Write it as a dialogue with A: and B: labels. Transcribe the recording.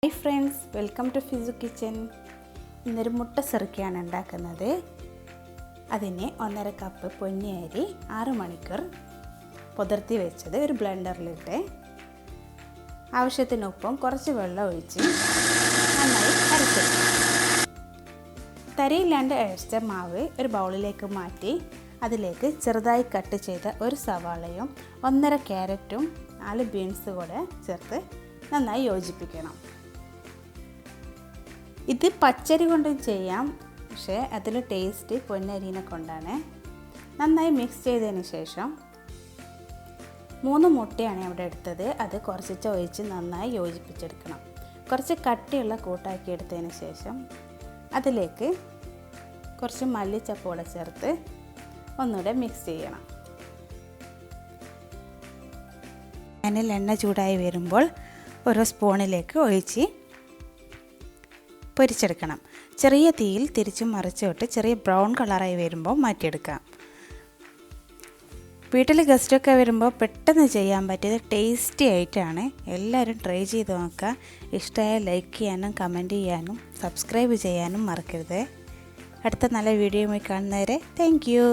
A: Hi friends, welcome to Fizu Kitchen. ഇന്നൊരു മുട്ട സുറുക്കയാണ് ഉണ്ടാക്കുന്നത്. അതിനെ 1.5 കപ്പ് പൊന്നിയരി 6 മണിക്കൂർ പുതിർത്തി വെച്ചത് ഒരു ബ്ലെൻഡറിലിട്ട് ആവശ്യത്തിന് ഉപ്പും കുറച്ച് വെള്ളം ഒഴിച്ച് നന്നായി അരച്ചെടുക്കണം. തരിയില്ലാണ്ട് അരച്ച മാവ് ഒരു ബൗളിലേക്ക് മാറ്റി അതിലേക്ക് ചെറുതായി കട്ട് ചെയ്ത ഒരു സവാളയും 1.5 ക്യാരറ്റും 4 ബീൻസ് കൂടെ ചേർത്ത് നന്നായി യോജിപ്പിക്കണം. ഇത് പച്ചരി കൊണ്ടും ചെയ്യാം, പക്ഷേ അതിൽ ടേസ്റ്റ് പൊന്നരിനെ കൊണ്ടാണ്. നന്നായി മിക്സ് ചെയ്തതിന് ശേഷം 3 മുട്ടയാണ് അവിടെ എടുത്തത്. അത് കുറച്ച് ഒഴിച്ച് നന്നായി യോജിപ്പിച്ചെടുക്കണം. കുറച്ച് കട്ടിയുള്ള കൂട്ടാക്കി എടുത്തതിന് ശേഷം അതിലേക്ക് കുറച്ച് മല്ലിച്ചപ്പ് കൂടെ ചേർത്ത് ഒന്നുകൂടെ മിക്സ് ചെയ്യണം. പാനിൽ എണ്ണ ചൂടായി വരുമ്പോൾ ഓരോ സ്പൂണിലേക്ക് ഒഴിച്ച് പൊരിച്ചെടുക്കണം. ചെറിയ തീയിൽ തിരിച്ചും മറിച്ചിട്ട് ചെറിയ ബ്രൗൺ കളറായി വരുമ്പോൾ മാറ്റിയെടുക്കാം. വീട്ടിൽ ഗസ്റ്റൊക്കെ വരുമ്പോൾ പെട്ടെന്ന് ചെയ്യാൻ പറ്റിയത് ടേസ്റ്റി ആയിട്ടാണ്. എല്ലാവരും ട്രൈ ചെയ്ത് നോക്കുക. ഇഷ്ടമായ ലൈക്ക് ചെയ്യാനും കമൻറ്റ് ചെയ്യാനും സബ്സ്ക്രൈബ് ചെയ്യാനും മറക്കരുത്. അടുത്ത നല്ല വീഡിയോയുമായി കാണുന്നവരെ താങ്ക് യു.